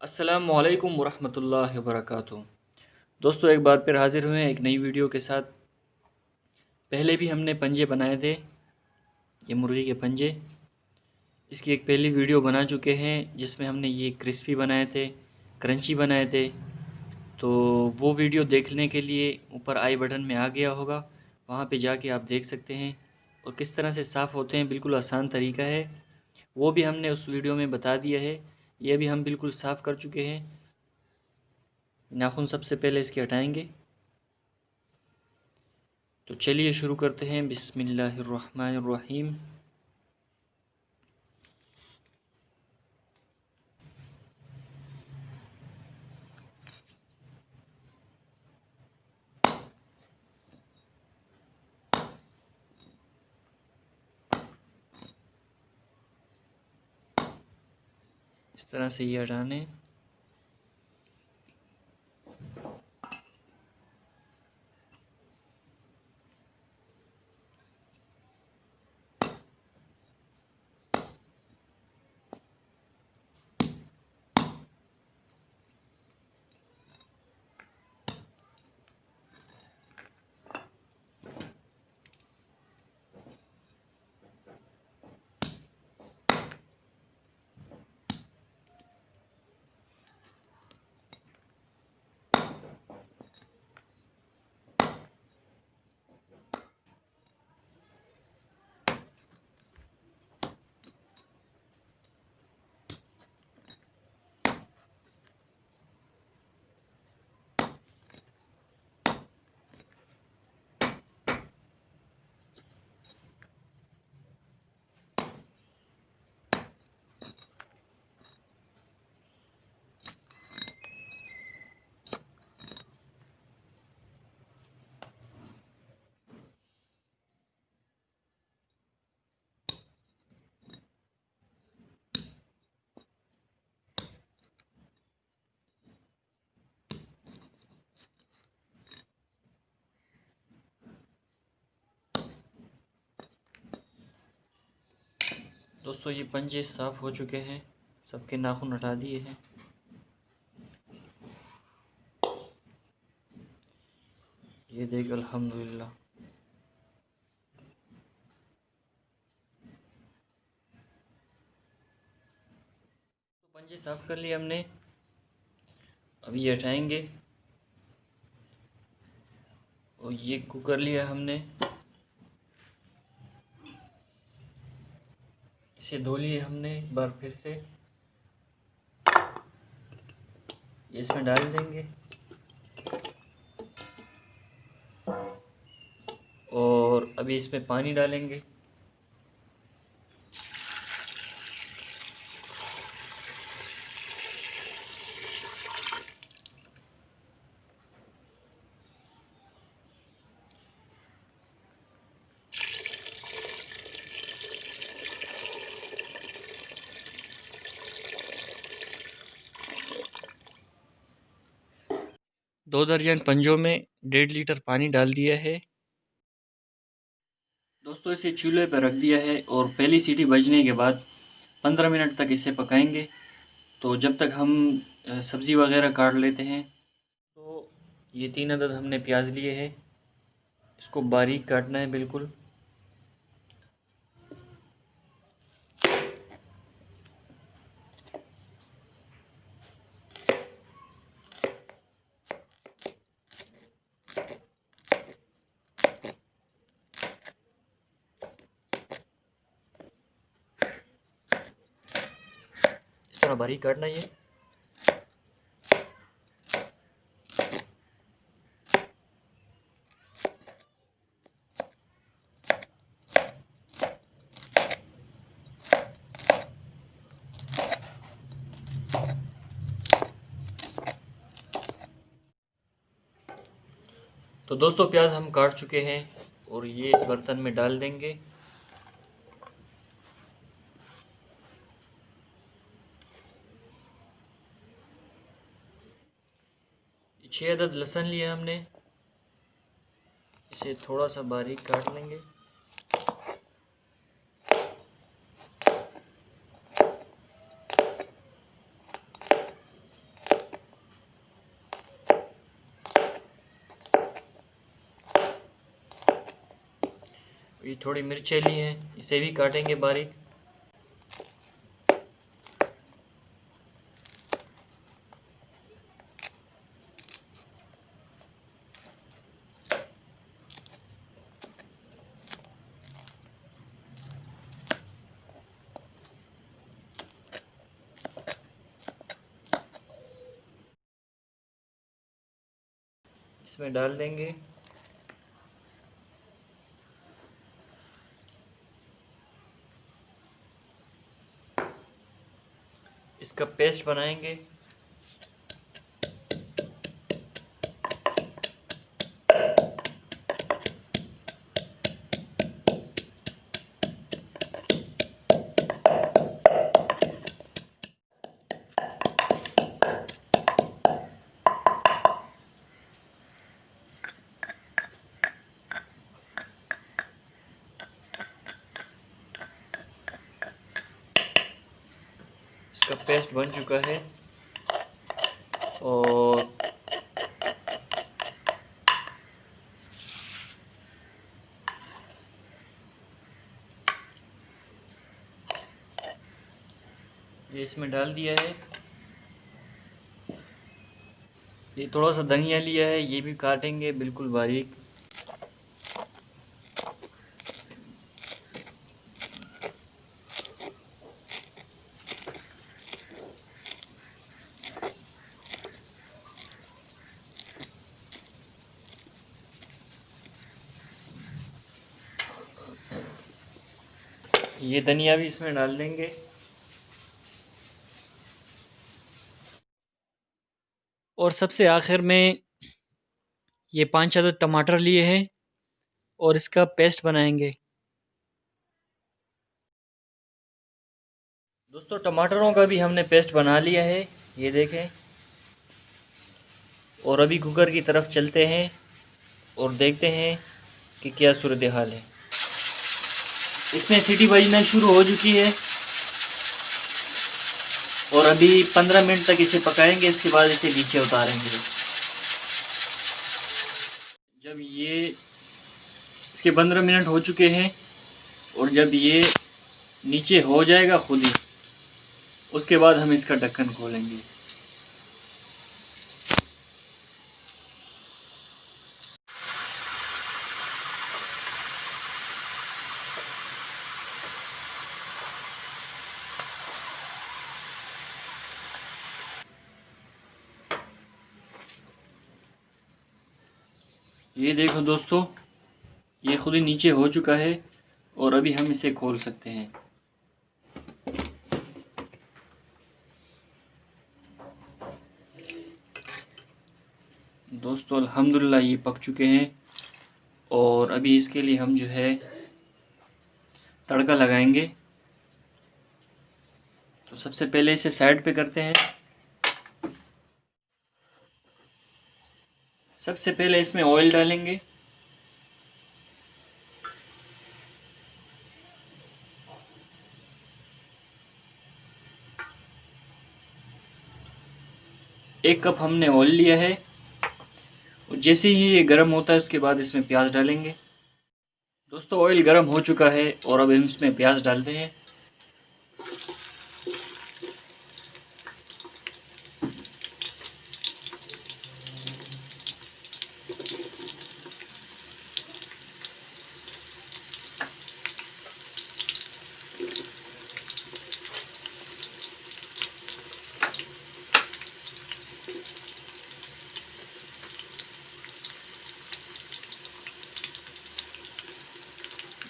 अस्सलामुअलैकुम वरहमतुल्लाहि वबरकातुहू। दोस्तों, एक बार फिर हाज़िर हुए हैं एक नई वीडियो के साथ। पहले भी हमने पंजे बनाए थे, ये मुर्गी के पंजे। इसकी एक पहली वीडियो बना चुके हैं जिसमें हमने ये क्रिस्पी बनाए थे, क्रंची बनाए थे। तो वो वीडियो देखने के लिए ऊपर आई बटन में आ गया होगा, वहाँ पे जाके आप देख सकते हैं। और किस तरह से साफ़ होते हैं, बिल्कुल आसान तरीका है, वो भी हमने उस वीडियो में बता दिया है। ये भी हम बिल्कुल साफ़ कर चुके हैं। नाखून सबसे पहले इसके हटाएंगे। तो चलिए शुरू करते हैं। बिस्मिल्लाहिर्रहमानिर्रहीम। इस तरह से ये हटाने। दोस्तों, ये पंजे साफ़ हो चुके हैं, सबके नाखून हटा दिए हैं। ये देख, अल्हम्दुलिल्लाह। तो पंजे साफ़ कर लिए हमने। अभी ये हटाएंगे। और ये कुकर लिया हमने, इसे धो लिए हमने एक बार फिर से। ये इसमें डाल देंगे और अभी इसमें पानी डालेंगे। दो दर्जन पंजों में 1.5 लीटर पानी डाल दिया है। दोस्तों, इसे चूल्हे पर रख दिया है और पहली सीटी बजने के बाद 15 मिनट तक इसे पकाएंगे। तो जब तक हम सब्ज़ी वगैरह काट लेते हैं। तो ये 3 अदद हमने प्याज लिए हैं, इसको बारीक काटना है बिल्कुल। इस तरह बारीक काटना है ये। तो दोस्तों, प्याज हम काट चुके हैं और ये इस बर्तन में डाल देंगे। ये 6 अदद लहसुन लिया हमने, इसे थोड़ा सा बारीक काट लेंगे। ये थोड़ी मिर्चें ली हैं, इसे भी काटेंगे बारीक। इसमें डाल देंगे। इसका पेस्ट बनाएंगे। इसका पेस्ट बन चुका है और ये इसमें डाल दिया है। ये थोड़ा सा धनिया लिया है, ये भी काटेंगे बिल्कुल बारीक। ये धनिया भी इसमें डाल देंगे। और सबसे आखिर में ये 5 अदद टमाटर लिए हैं और इसका पेस्ट बनाएंगे। दोस्तों टमाटरों का भी हमने पेस्ट बना लिया है, ये देखें। और अभी कुकर की तरफ चलते हैं और देखते हैं कि क्या सूरत हाल है। इसमें सीटी बजना शुरू हो चुकी है और अभी 15 मिनट तक इसे पकाएंगे। इसके बाद इसे नीचे उतारेंगे। जब ये इसके 15 मिनट हो चुके हैं और जब ये नीचे हो जाएगा खुद ही, उसके बाद हम इसका ढक्कन खोलेंगे। ये देखो दोस्तों, ये खुद ही नीचे हो चुका है और अभी हम इसे खोल सकते हैं। दोस्तों अल्हम्दुलिल्लाह ये पक चुके हैं और अभी इसके लिए हम जो है तड़का लगाएंगे। तो सबसे पहले इसे साइड पे करते हैं। सबसे पहले इसमें ऑयल डालेंगे। एक कप हमने ऑयल लिया है और जैसे ही ये गर्म होता है उसके बाद इसमें प्याज डालेंगे। दोस्तों ऑयल गर्म हो चुका है और अब हम इसमें प्याज डालते हैं।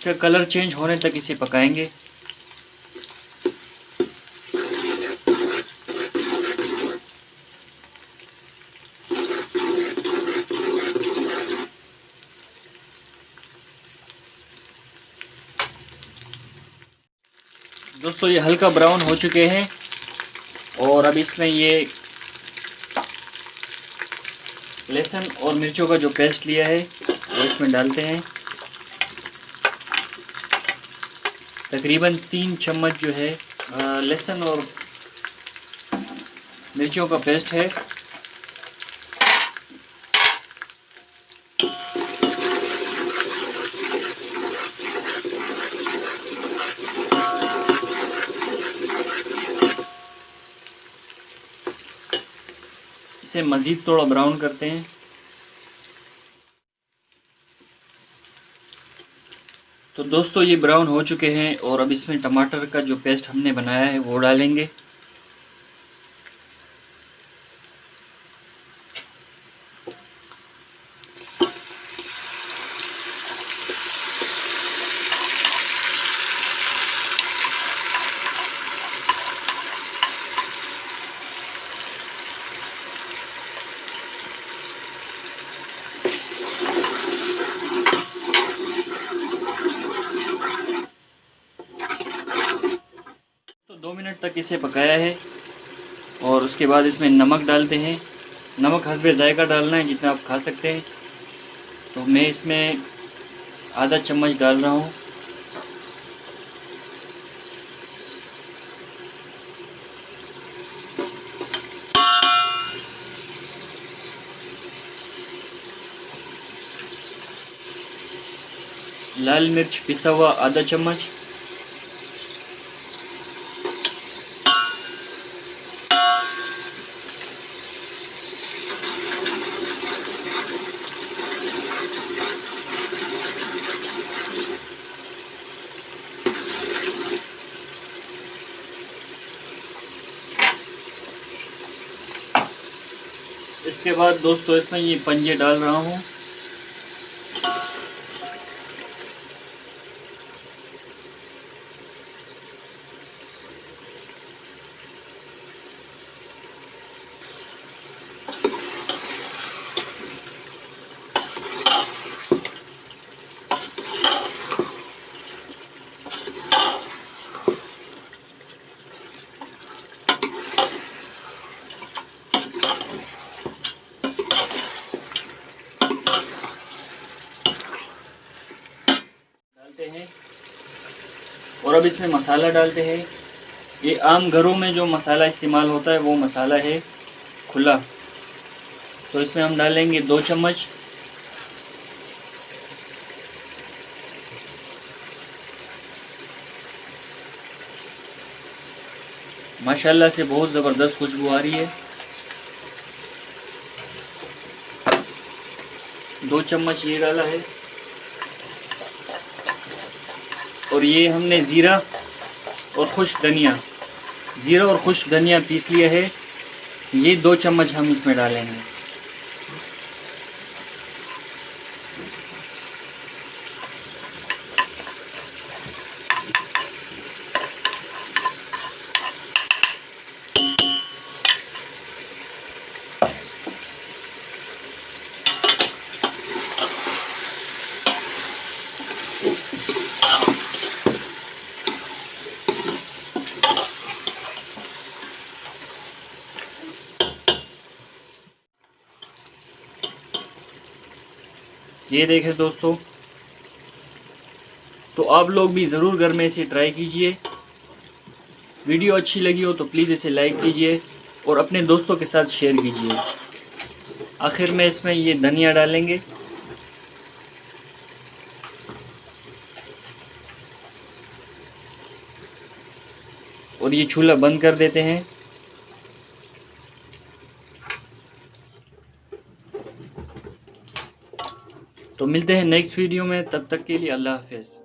इसका कलर चेंज होने तक इसे पकाएंगे। दोस्तों ये हल्का ब्राउन हो चुके हैं और अब इसमें ये लहसुन और मिर्चों का जो पेस्ट लिया है वो इसमें डालते हैं। तकरीबन 3 चम्मच जो है लहसुन और मिर्चों का पेस्ट है। इसे मज़ीद थोड़ा ब्राउन करते हैं। तो दोस्तों ये ब्राउन हो चुके हैं और अब इसमें टमाटर का जो पेस्ट हमने बनाया है वो डालेंगे। तो 2 मिनट तक इसे पकाया है और उसके बाद इसमें नमक डालते हैं। नमक हस्बे ज़ायका डालना है, जितना आप खा सकते हैं। तो मैं इसमें आधा चम्मच डाल रहा हूँ। लाल मिर्च पिसा हुआ आधा चम्मच। इसके बाद दोस्तों इसमें ये पंजे डाल रहा हूँ। हैं और अब इसमें मसाला डालते हैं। ये आम घरों में जो मसाला इस्तेमाल होता है वो मसाला है खुला। तो इसमें हम डालेंगे 2 चम्मच। माशाल्लाह से बहुत ज़बरदस्त खुशबू आ रही है। 2 चम्मच ये डाला है और ये हमने ज़ीरा और खुश्क धनिया पीस लिया है। ये 2 चम्मच हम इसमें डालेंगे। ये देखें दोस्तों, तो आप लोग भी ज़रूर घर में इसे ट्राई कीजिए। वीडियो अच्छी लगी हो तो प्लीज़ इसे लाइक कीजिए और अपने दोस्तों के साथ शेयर कीजिए। आखिर में इसमें ये धनिया डालेंगे। और ये चूल्हा बंद कर देते हैं। तो मिलते हैं नेक्स्ट वीडियो में, तब तक के लिए अल्लाह हाफ़िज़।